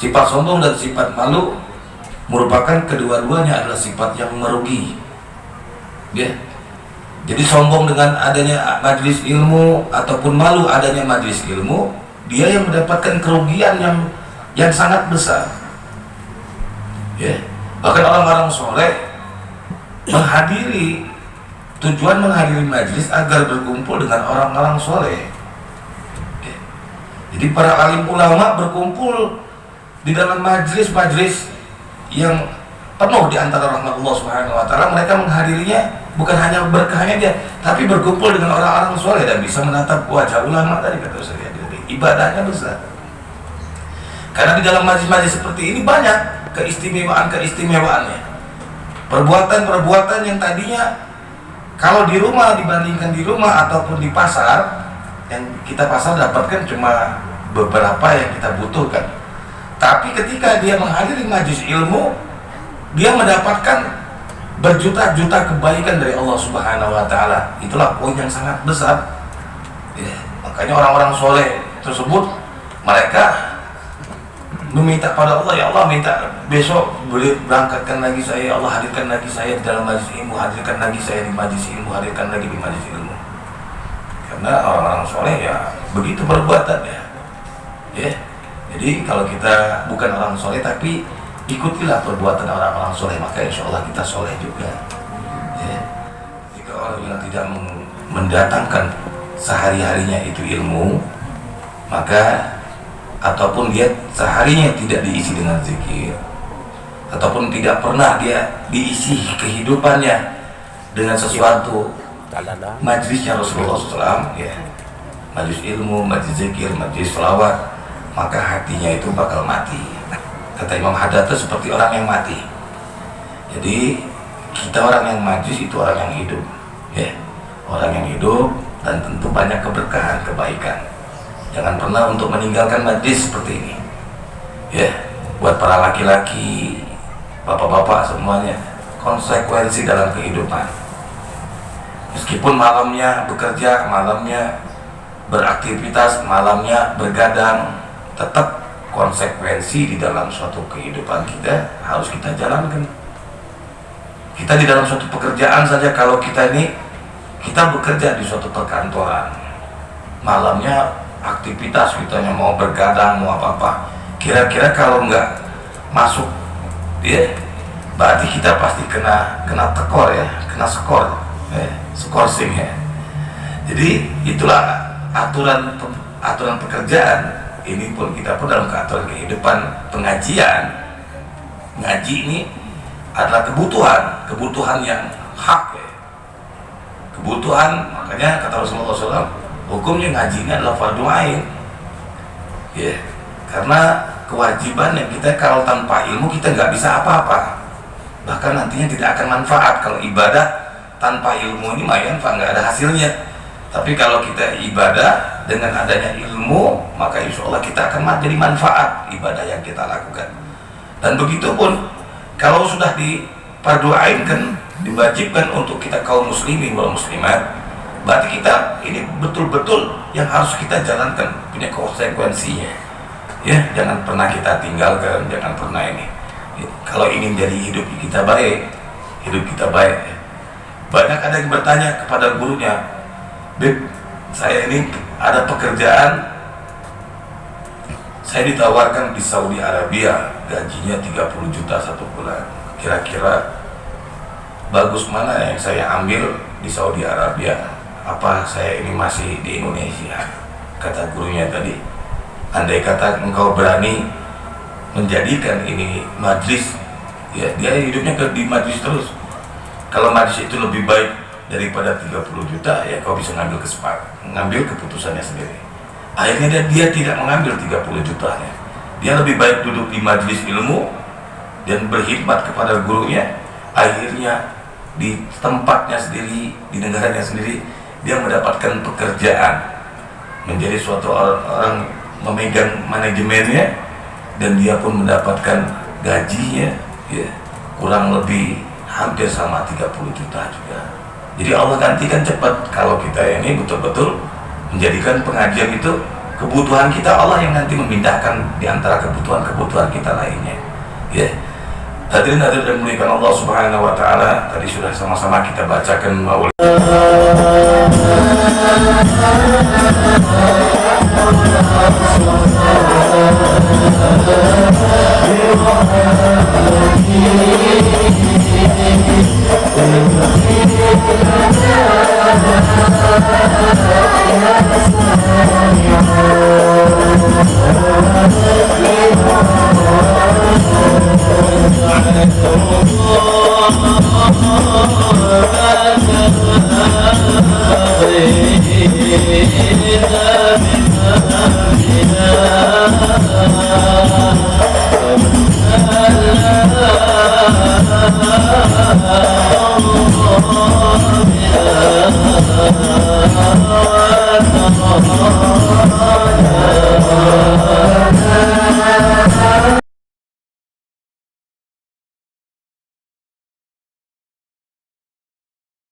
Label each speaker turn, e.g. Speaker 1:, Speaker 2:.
Speaker 1: Sifat sombong dan sifat malu merupakan kedua-duanya adalah sifat yang merugi. Ya. Jadi sombong dengan adanya majelis ilmu ataupun malu adanya majelis ilmu, dia yang mendapatkan kerugian yang sangat besar. Ya. Bahkan orang-orang soleh tujuan menghadiri majelis agar berkumpul dengan orang-orang soleh. Ya. Jadi para alim ulama berkumpul di dalam majelis yang penuh di antara rahmat Allah Subhanahu wa taala. Mereka menghadirinya bukan hanya berkahnya dia, tapi berkumpul dengan orang-orang soleh dan bisa menatap wajah ulama tadi kata saya. Ibadahnya besar. Karena di dalam majelis-majelis seperti ini banyak keistimewaannya. Perbuatan-perbuatan yang tadinya kalau di rumah dibandingkan di rumah ataupun di pasar, yang kita pasar dapatkan cuma beberapa yang kita butuhkan. Tapi ketika dia menghadiri majelis ilmu, dia mendapatkan berjuta-juta kebaikan dari Allah Subhanahu wa taala. Itulah poin yang sangat besar. Ya, makanya orang-orang soleh tersebut mereka meminta pada Allah, ya Allah, minta besok berangkatkan lagi saya, ya Allah, hadirkan lagi saya di dalam majelis ilmu, hadirkan lagi saya di majelis ilmu, hadirkan lagi di majelis ilmu. Karena orang-orang soleh ya begitu perbuatannya. Ya. Jadi kalau kita bukan orang soleh tapi ikutilah perbuatan orang-orang soleh, maka insya Allah kita soleh juga. Ya. Jika orang yang tidak mendatangkan sehari-harinya itu ilmu, maka ataupun dia seharinya tidak diisi dengan zikir, ataupun tidak pernah dia diisi kehidupannya dengan sesuatu majlisnya Rasulullah SAW, ya, majlis ilmu, majlis zikir, majlis selawat, maka hatinya itu bakal mati. Kata Imam Haddad itu seperti orang yang mati. Jadi kita orang yang majlis itu orang yang hidup, ya, orang yang hidup dan tentu banyak keberkahan, kebaikan. Jangan pernah untuk meninggalkan majlis seperti ini. Ya, buat para laki-laki, bapak-bapak semuanya, konsekuensi dalam kehidupan. Meskipun malamnya bekerja, malamnya beraktivitas, malamnya bergadang, tetap konsekuensi di dalam suatu kehidupan kita harus kita jalankan. Kita di dalam suatu pekerjaan saja, kalau kita bekerja di suatu perkantoran, malamnya aktivitas, kitanya mau bergadang, mau apa-apa, kira-kira kalau nggak masuk, ya, berarti kita pasti kena tekor, ya, kena skor, skorsing, ya. Jadi itulah aturan pekerjaan. Ini pun kita pun dalam aturan kehidupan pengajian. Ngaji ini adalah kebutuhan yang hak, ya. Kebutuhan, makanya kata Rasulullah SAW, hukumnya ngaji ini adalah fardu ain, ya, karena kewajiban yang kita, kalau tanpa ilmu kita nggak bisa apa-apa, bahkan nantinya tidak akan manfaat. Kalau ibadah tanpa ilmu ini nggak ada hasilnya. Tapi kalau kita ibadah dengan adanya ilmu, maka insya Allah kita akan jadi manfaat ibadah yang kita lakukan. Dan begitu pun kalau sudah difarduainkan, diwajibkan untuk kita kaum muslimin wal muslimat, berarti kita ini betul-betul yang harus kita jalankan, punya konsekuensinya. Ya, jangan pernah kita tinggalkan, jangan pernah ini. Kalau ingin jadi hidup kita baik. Banyak ada yang bertanya kepada gurunya, "Beb, saya ini ada pekerjaan, saya ditawarkan di Saudi Arabia, gajinya 30 juta satu bulan. Kira-kira bagus mana yang saya ambil di Saudi Arabia? Apa saya ini masih di Indonesia?" Kata gurunya tadi, andai kata engkau berani menjadikan ini majlis, ya, dia hidupnya di majlis terus. Kalau majlis itu lebih baik daripada 30 juta, ya kau bisa ngambil keputusannya sendiri. Akhirnya dia tidak mengambil 30 jutanya. Dia lebih baik duduk di majlis ilmu dan berkhidmat kepada gurunya. Akhirnya di tempatnya sendiri, di negaranya sendiri, dia mendapatkan pekerjaan, menjadi suatu orang memegang manajemennya, dan dia pun mendapatkan gajinya, ya, kurang lebih hampir sama 30 juta juga. Jadi Allah gantikan cepat kalau kita ini betul-betul menjadikan pengajian itu kebutuhan kita Allah yang nanti memindahkan di antara kebutuhan-kebutuhan kita lainnya. Ya. Hadirin yang dimuliakan Allah Subhanahu wa taala, tadi sudah sama-sama kita bacakan bahwa